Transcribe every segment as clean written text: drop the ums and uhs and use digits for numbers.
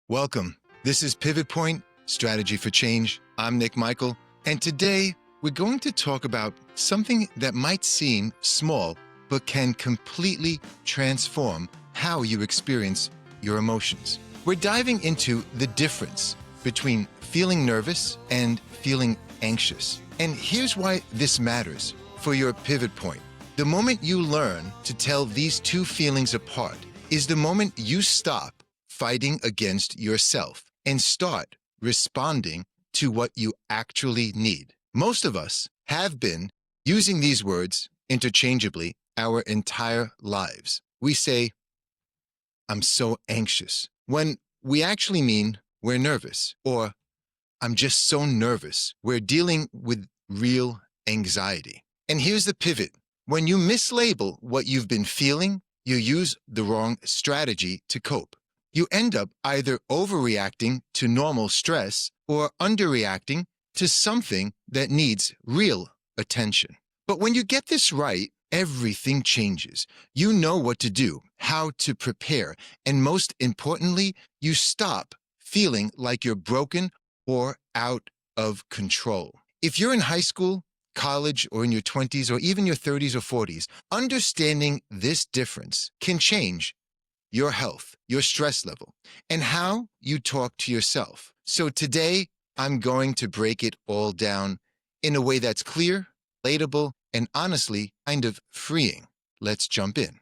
Welcome. This is Pivot Point, Strategy for Change. I'm Nik Michael, and today we're going to talk about something that might seem small, but can completely transform how you experience your emotions. We're diving into the difference between feeling nervous and feeling anxious. And here's why this matters for your pivot point. The moment you learn to tell these two feelings apart is the moment you stop fighting against yourself and start responding to what you actually need. Most of us have been using these words interchangeably our entire lives. We say, "I'm so anxious," when we actually mean we're nervous, or "I'm just so nervous." We're dealing with real anxiety. And here's the pivot. When you mislabel what you've been feeling, you use the wrong strategy to cope. You end up either overreacting to normal stress or underreacting to something that needs real attention. But when you get this right, everything changes. You know what to do, how to prepare, and most importantly, you stop feeling like you're broken or out of control. If you're in high school, college, or in your 20s, or even your 30s or 40s, understanding this difference can change your health, your stress level, and how you talk to yourself. So today, I'm going to break it all down in a way that's clear, relatable, and honestly, kind of freeing. Let's jump in.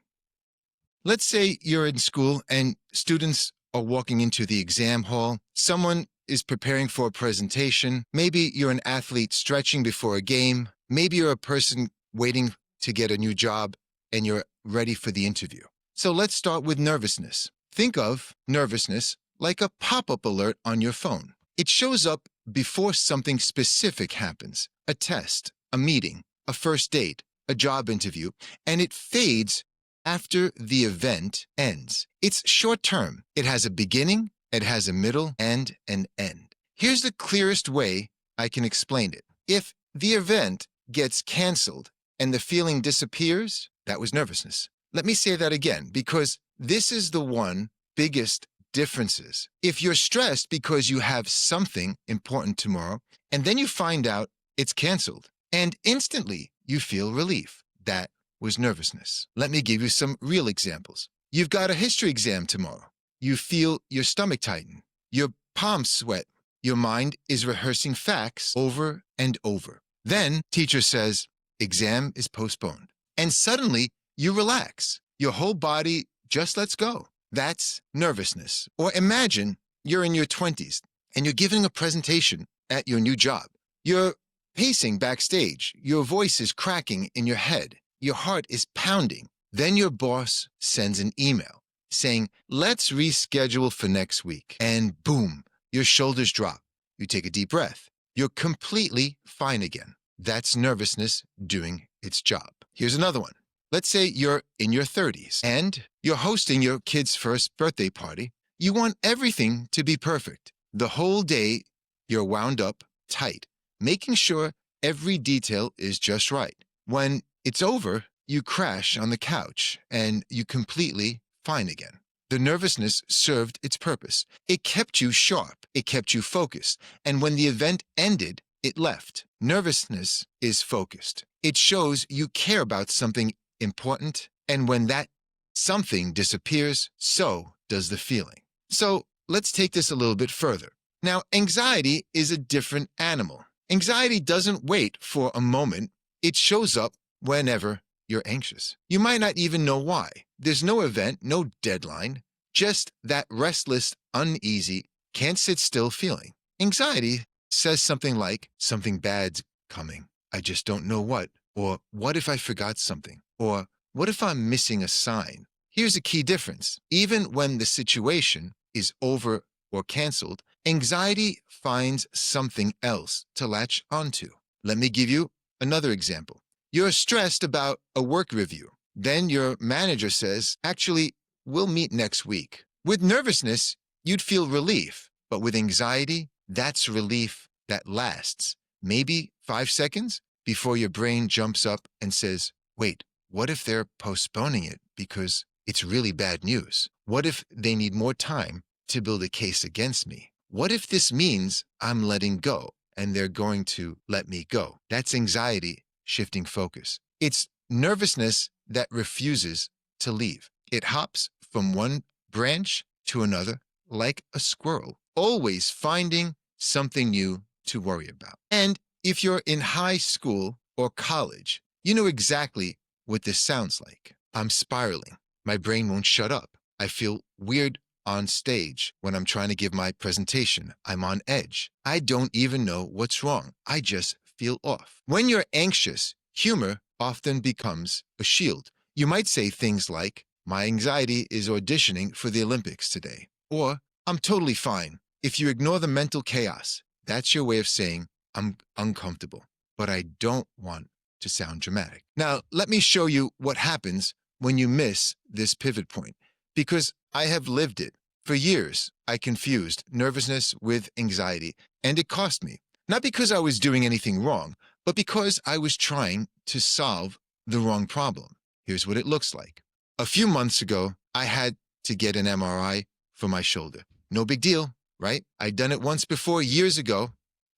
Let's say you're in school and students are walking into the exam hall. Someone is preparing for a presentation. Maybe you're an athlete stretching before a game. Maybe you're a person waiting to get a new job and you're ready for the interview. So let's start with nervousness. Think of nervousness like a pop-up alert on your phone. It shows up before something specific happens, a test, a meeting, a first date, a job interview, and it fades after the event ends. It's short-term. It has a beginning, it has a middle, and an end. Here's the clearest way I can explain it. If the event gets canceled and the feeling disappears, that was nervousness. Let me say that again, because this is the one biggest differences. If you're stressed because you have something important tomorrow, and then you find out it's canceled, and instantly you feel relief, that was nervousness. Let me give you some real examples. You've got a history exam tomorrow. You feel your stomach tighten, your palms sweat, your mind is rehearsing facts over and over. Then teacher says, exam is postponed. And suddenly you relax. Your whole body just lets go. That's nervousness. Or imagine you're in your 20s and you're giving a presentation at your new job. You're pacing backstage. Your voice is cracking in your head. Your heart is pounding. Then your boss sends an email saying, let's reschedule for next week. And boom, your shoulders drop. You take a deep breath. You're completely fine again. That's nervousness doing its job. Here's another one. Let's say you're in your 30s and you're hosting your kid's first birthday party. You want everything to be perfect. The whole day, you're wound up tight, making sure every detail is just right. When it's over, you crash on the couch and you completely fine again. The nervousness served its purpose. It kept you sharp. It kept you focused. And when the event ended, it left. Nervousness is focused. It shows you care about something important, and when that something disappears, so does the feeling. So let's take this a little bit further. Now, anxiety is a different animal. Anxiety doesn't wait for a moment. It shows up whenever you're anxious. You might not even know why. There's no event, no deadline, just that restless, uneasy, can't sit still feeling. Anxiety says something like, something bad's coming. I just don't know what. Or what if I forgot something? Or what if I'm missing a sign? Here's a key difference. Even when the situation is over or canceled, anxiety finds something else to latch onto. Let me give you another example. You're stressed about a work review. Then your manager says, actually, we'll meet next week. With nervousness, you'd feel relief. But with anxiety, that's relief that lasts maybe 5 seconds before your brain jumps up and says, wait, what if they're postponing it because it's really bad news? What if they need more time to build a case against me. What if this means I'm letting go and they're going to let me go? That's anxiety shifting focus. It's nervousness that refuses to leave. It hops from one branch to another like a squirrel, always finding something new to worry about. And if you're in high school or college, you know exactly what this sounds like. I'm spiraling. My brain won't shut up. I feel weird on stage when I'm trying to give my presentation. I'm on edge. I don't even know what's wrong. I just feel off. When you're anxious, humor often becomes a shield. You might say things like, "My anxiety is auditioning for the Olympics today," or "I'm totally fine." If you ignore the mental chaos, that's your way of saying, "I'm uncomfortable, but I don't want to sound dramatic." Now, let me show you what happens when you miss this pivot point, because I have lived it. For years, I confused nervousness with anxiety, and it cost me. Not because I was doing anything wrong, but because I was trying to solve the wrong problem. Here's what it looks like. A few months ago, I had to get an MRI for my shoulder. No big deal, right? I'd done it once before years ago,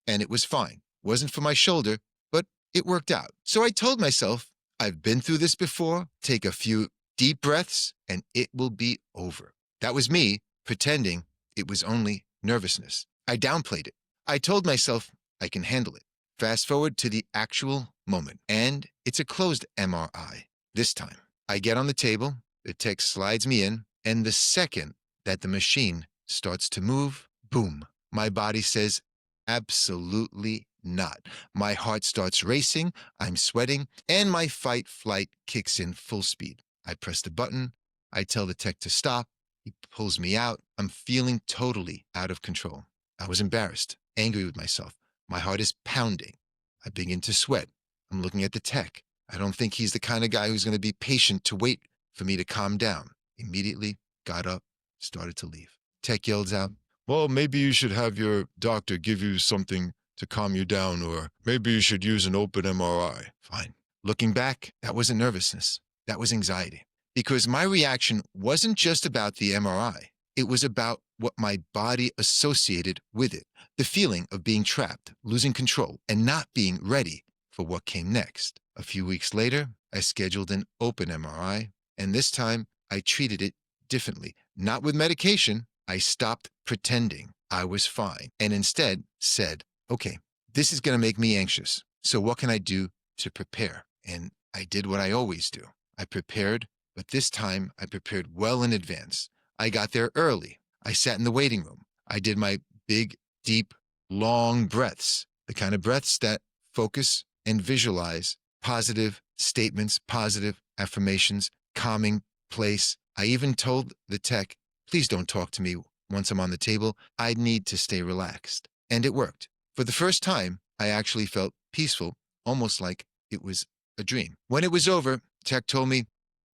and it was fine. Wasn't for my shoulder, but it worked out. So I told myself, I've been through this before. Take a few deep breaths, and it will be over. That was me pretending it was only nervousness. I downplayed it. I told myself I can handle it. Fast forward to the actual moment, and it's a closed MRI this time. I get on the table, the tech slides me in, and the second that the machine starts to move, boom, my body says, absolutely not. My heart starts racing, I'm sweating, and my fight-flight kicks in full speed. I press the button, I tell the tech to stop, he pulls me out. I'm feeling totally out of control. I was embarrassed, angry with myself. My heart is pounding. I begin to sweat. I'm looking at the tech. I don't think he's the kind of guy who's going to be patient to wait for me to calm down. Immediately got up, started to leave. Tech yells out, "Well, maybe you should have your doctor give you something to calm you down, or maybe you should use an open MRI. Fine. Looking back, that wasn't nervousness. That was anxiety. Because my reaction wasn't just about the MRI. It was about what my body associated with it. The feeling of being trapped, losing control, and not being ready for what came next. A few weeks later, I scheduled an open MRI, and this time I treated it differently. Not with medication. I stopped pretending I was fine and instead said, okay, this is going to make me anxious. So what can I do to prepare? And I did what I always do. I prepared, but this time I prepared well in advance. I got there early. I sat in the waiting room. I did my big, deep, long breaths, the kind of breaths that focus and visualize positive statements, positive affirmations, calming place. I even told the tech, please don't talk to me once I'm on the table. I need to stay relaxed. And it worked. For the first time, I actually felt peaceful, almost like it was a dream. When it was over, tech told me,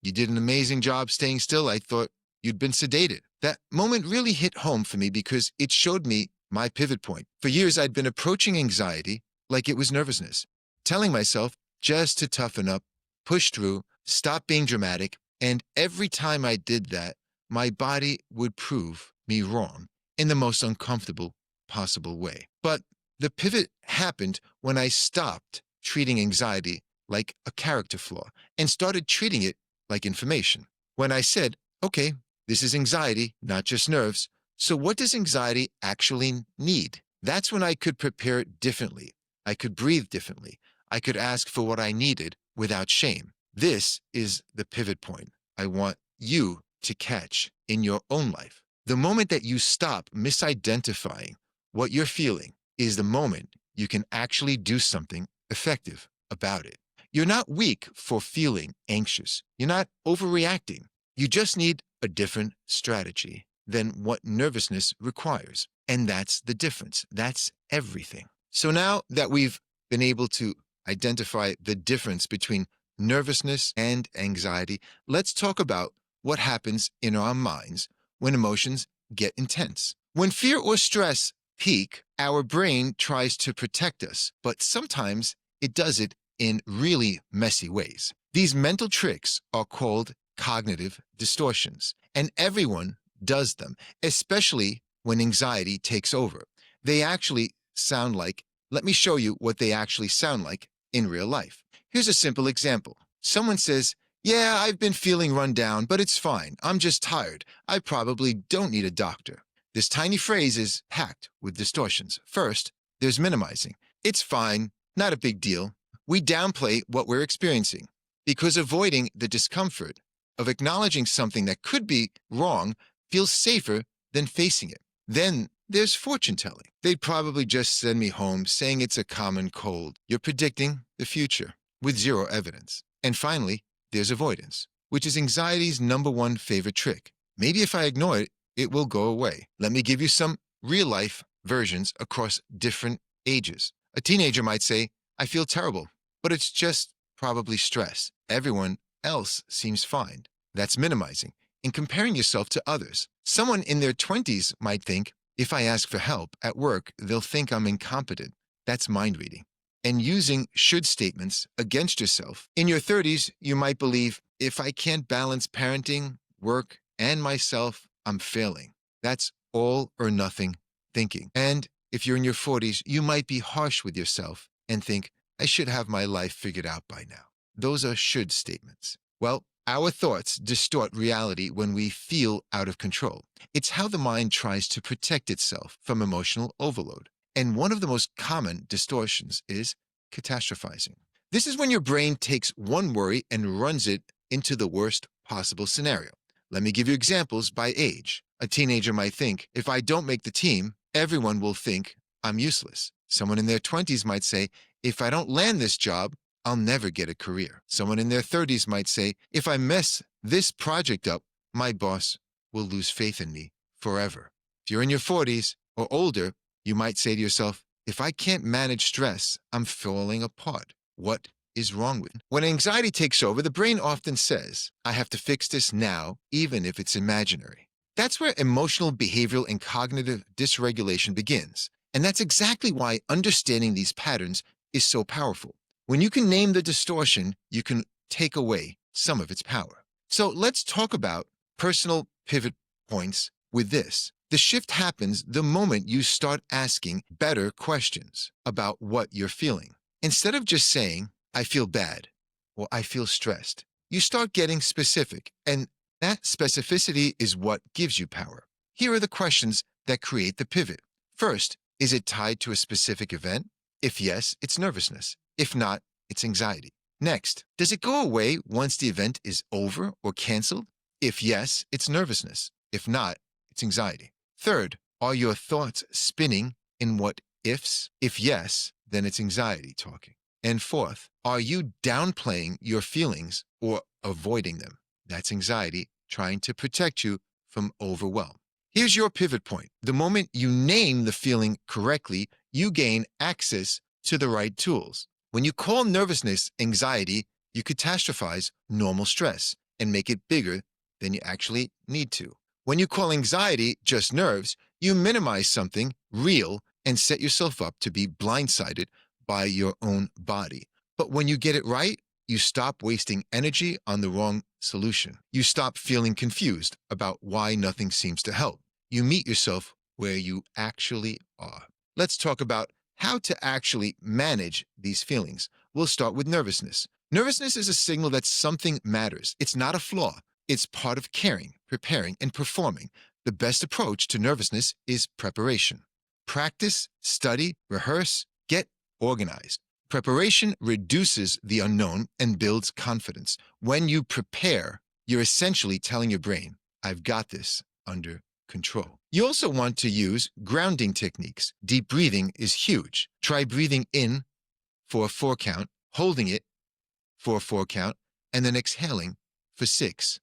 you did an amazing job staying still. I thought you'd been sedated. That moment really hit home for me because it showed me my pivot point. For years, I'd been approaching anxiety like it was nervousness, telling myself just to toughen up, push through, stop being dramatic. And every time I did that, my body would prove me wrong in the most uncomfortable possible way. But the pivot happened when I stopped treating anxiety like a character flaw and started treating it like information. When I said, okay, this is anxiety, not just nerves. So what does anxiety actually need? That's when I could prepare differently. I could breathe differently. I could ask for what I needed without shame. This is the pivot point I want you to catch in your own life. The moment that you stop misidentifying what you're feeling is the moment you can actually do something effective about it. You're not weak for feeling anxious. You're not overreacting. You just need a different strategy than what nervousness requires. And that's the difference. That's everything. So now that we've been able to identify the difference between nervousness and anxiety, let's talk about what happens in our minds when emotions get intense. When fear or stress peak, our brain tries to protect us, but sometimes it does it in really messy ways. These mental tricks are called cognitive distortions, and everyone does them, especially when anxiety takes over. They actually sound like, let me show you what they actually sound like in real life. Here's a simple example. Someone says, "Yeah, I've been feeling run down, but it's fine. I'm just tired. I probably don't need a doctor." This tiny phrase is packed with distortions. First, there's minimizing. "It's fine, not a big deal." We downplay what we're experiencing because avoiding the discomfort of acknowledging something that could be wrong feels safer than facing it. Then there's fortune telling. "They'd probably just send me home saying it's a common cold." You're predicting the future with zero evidence. And finally, there's avoidance, which is anxiety's #1 favorite trick. "Maybe if I ignore it, it will go away." Let me give you some real-life versions across different ages. A teenager might say, "I feel terrible, but it's just probably stress. Everyone else seems fine." That's minimizing and comparing yourself to others. Someone in their 20s might think, "If I ask for help at work, they'll think I'm incompetent." That's mind reading and using should statements against yourself. In your 30s, you might believe, "If I can't balance parenting, work, and myself, I'm failing." That's all or nothing thinking. And if you're in your 40s, you might be harsh with yourself and think, "I should have my life figured out by now." Those are should statements. Well, our thoughts distort reality when we feel out of control. It's how the mind tries to protect itself from emotional overload. And one of the most common distortions is catastrophizing. This is when your brain takes one worry and runs it into the worst possible scenario. Let me give you examples by age. A teenager might think, "If I don't make the team, everyone will think I'm useless." Someone in their 20s might say, "If I don't land this job, I'll never get a career." Someone in their 30s might say, "If I mess this project up, my boss will lose faith in me forever." If you're in your 40s or older, you might say to yourself, "If I can't manage stress, I'm falling apart. What is wrong with me?" When anxiety takes over, the brain often says, "I have to fix this now, even if it's imaginary." That's where emotional, behavioral, and cognitive dysregulation begins. And that's exactly why understanding these patterns is so powerful. When you can name the distortion, you can take away some of its power. So let's talk about personal pivot points with this. The shift happens the moment you start asking better questions about what you're feeling. Instead of just saying, "I feel bad," or "I feel stressed," you start getting specific, and that specificity is what gives you power. Here are the questions that create the pivot. First, is it tied to a specific event? If yes, it's nervousness. If not, it's anxiety. Next, does it go away once the event is over or canceled? If yes, it's nervousness. If not, it's anxiety. Third, are your thoughts spinning in what ifs? If yes, then it's anxiety talking. And fourth, are you downplaying your feelings or avoiding them? That's anxiety trying to protect you from overwhelm. Here's your pivot point. The moment you name the feeling correctly, you gain access to the right tools. When you call nervousness anxiety, you catastrophize normal stress and make it bigger than you actually need to. When you call anxiety just nerves, you minimize something real and set yourself up to be blindsided by your own body. But when you get it right, you stop wasting energy on the wrong solution. You stop feeling confused about why nothing seems to help. You meet yourself where you actually are. Let's talk about how to actually manage these feelings. We'll start with nervousness. Nervousness is a signal that something matters. It's not a flaw. It's part of caring, preparing, and performing. The best approach to nervousness is preparation. Practice, study, rehearse, get organized. Preparation reduces the unknown and builds confidence. When you prepare, you're essentially telling your brain, "I've got this under control." You also want to use grounding techniques. Deep breathing is huge. Try breathing in for a 4 count, holding it for a 4 count, and then exhaling for 6.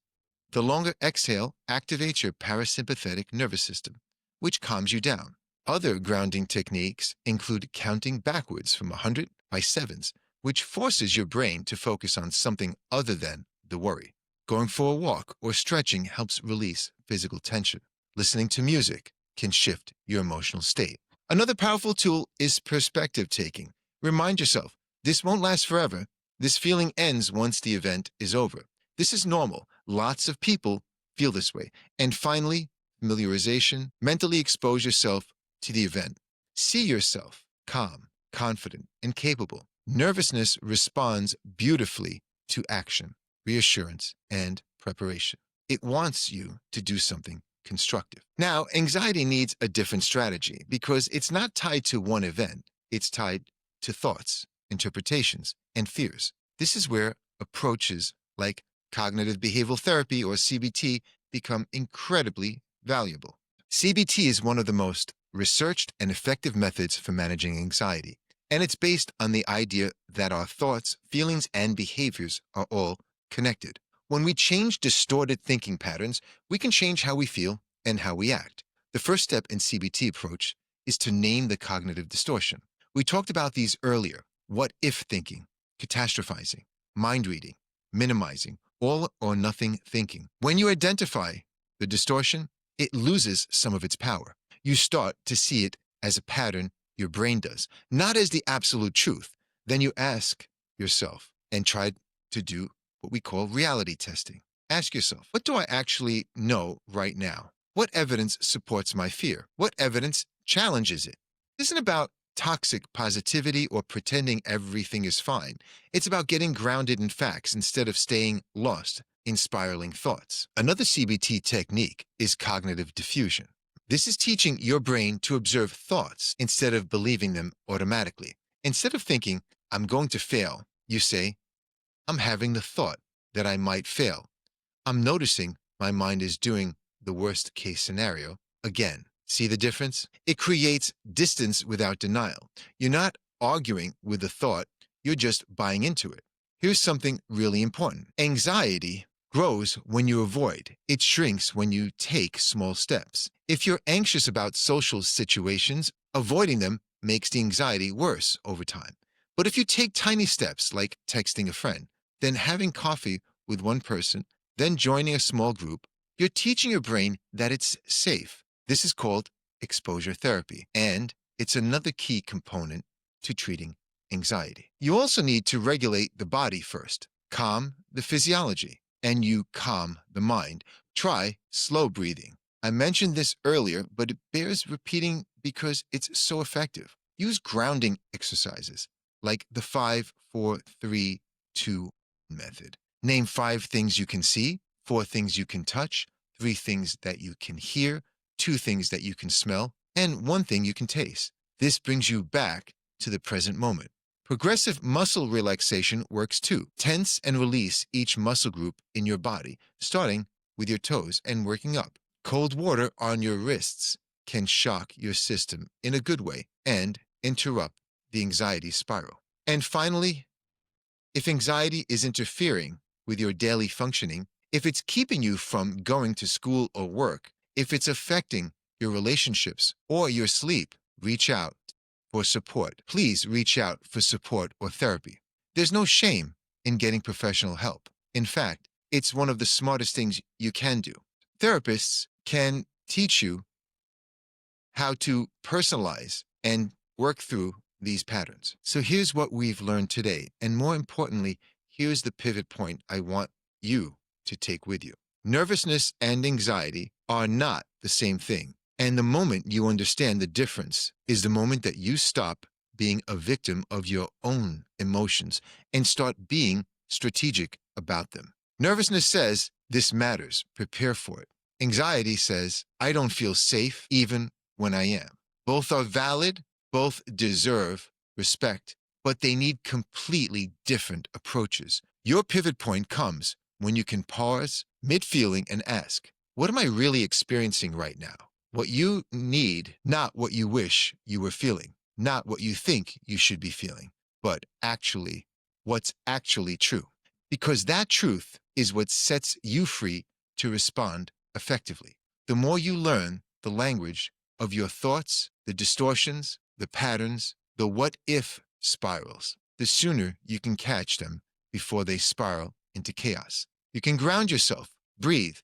The longer exhale activates your parasympathetic nervous system, which calms you down. Other grounding techniques include counting backwards from 100 by sevens, which forces your brain to focus on something other than the worry. Going for a walk or stretching helps release physical tension. Listening to music can shift your emotional state. Another powerful tool is perspective taking. Remind yourself, this won't last forever. This feeling ends once the event is over. This is normal. Lots of people feel this way. And finally, familiarization, mentally expose yourself to the event. See yourself calm, confident, and capable. Nervousness responds beautifully to action, reassurance, and preparation. It wants you to do something constructive. Now, anxiety needs a different strategy because it's not tied to one event. It's tied to thoughts, interpretations, and fears. This is where approaches like cognitive behavioral therapy or CBT become incredibly valuable. CBT is one of the most researched and effective methods for managing anxiety, and it's based on the idea that our thoughts, feelings, and behaviors are all connected. When we change distorted thinking patterns, we can change how we feel and how we act. The first step in CBT approach is to name the cognitive distortion. We talked about these earlier: what if thinking, catastrophizing, mind reading, minimizing, all or nothing thinking. When you identify the distortion, it loses some of its power. You start to see it as a pattern your brain does, not as the absolute truth. Then you ask yourself and try to do what we call reality testing. Ask yourself, what do I actually know right now? What evidence supports my fear? What evidence challenges it? This isn't about toxic positivity or pretending everything is fine. It's about getting grounded in facts instead of staying lost in spiraling thoughts. Another CBT technique is cognitive diffusion. This is teaching your brain to observe thoughts instead of believing them automatically. Instead of thinking, I'm going to fail, you say, I'm having the thought that I might fail. I'm noticing my mind is doing the worst case scenario again. See the difference? It creates distance without denial. You're not arguing with the thought, you're just buying into it. Here's something really important. Anxiety grows when you avoid. It shrinks when you take small steps. If you're anxious about social situations, avoiding them makes the anxiety worse over time. But if you take tiny steps like texting a friend, then having coffee with one person, then joining a small group, you're teaching your brain that it's safe. This is called exposure therapy, and it's another key component to treating anxiety. You also need to regulate the body first. Calm the physiology, and you calm the mind. Try slow breathing. I mentioned this earlier, but it bears repeating because it's so effective. Use grounding exercises like the 5, 4, 3, 2 method. Name 5 things you can see, 4 things you can touch, 3 things that you can hear, 2 things that you can smell, and 1 thing you can taste. This brings you back to the present moment. Progressive muscle relaxation works too. Tense and release each muscle group in your body, starting with your toes and working up. Cold water on your wrists can shock your system in a good way and interrupt the anxiety spiral. And finally, if anxiety is interfering with your daily functioning, if it's keeping you from going to school or work, if it's affecting your relationships or your sleep, reach out for support. Please reach out for support or therapy. There's no shame in getting professional help. In fact, it's one of the smartest things you can do. Therapists can teach you how to personalize and work through these patterns. So here's what we've learned today. And more importantly, here's the pivot point I want you to take with you. Nervousness and anxiety are not the same thing. And the moment you understand the difference is the moment that you stop being a victim of your own emotions and start being strategic about them. Nervousness says, this matters, prepare for it. Anxiety says, I don't feel safe even when I am. Both are valid, both deserve respect, but they need completely different approaches. Your pivot point comes when you can pause mid-feeling and ask, what am I really experiencing right now? What you need, not what you wish you were feeling, not what you think you should be feeling, but actually what's actually true. Because that truth is what sets you free to respond effectively. The more you learn the language of your thoughts, the distortions, the patterns, the what-if spirals, the sooner you can catch them before they spiral into chaos. You can ground yourself, breathe,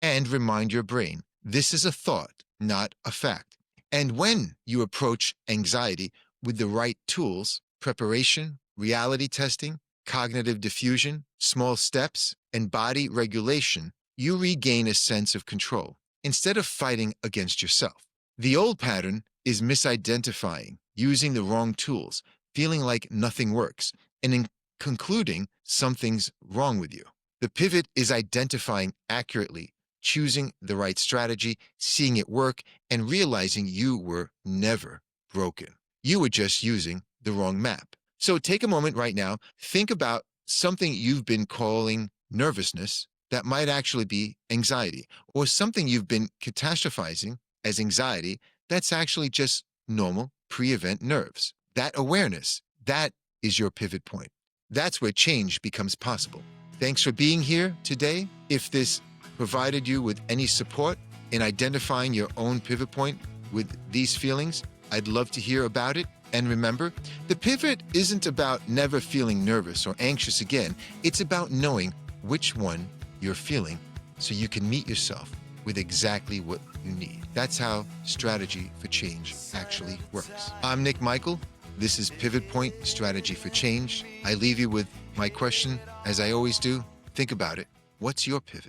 and remind your brain, this is a thought, not a fact. And when you approach anxiety with the right tools, preparation, reality testing, cognitive diffusion, small steps, and body regulation, you regain a sense of control. instead of fighting against yourself. The old pattern is misidentifying, using the wrong tools, feeling like nothing works, and in concluding something's wrong with you. The pivot is identifying accurately, choosing the right strategy, seeing it work, and realizing you were never broken. You were just using the wrong map. So take a moment right now, think about something you've been calling nervousness that might actually be anxiety, or something you've been catastrophizing as anxiety that's actually just normal pre-event nerves. That awareness, that is your pivot point. That's where change becomes possible. Thanks for being here today. If this provided you with any support in identifying your own pivot point with these feelings, I'd love to hear about it. And remember, the pivot isn't about never feeling nervous or anxious again. It's about knowing which one you're feeling so you can meet yourself with exactly what you need. That's how strategy for change actually works. I'm Nik Michael. This is Pivot Point Strategy for Change. I leave you with my question, as I always do. Think about it. What's your pivot?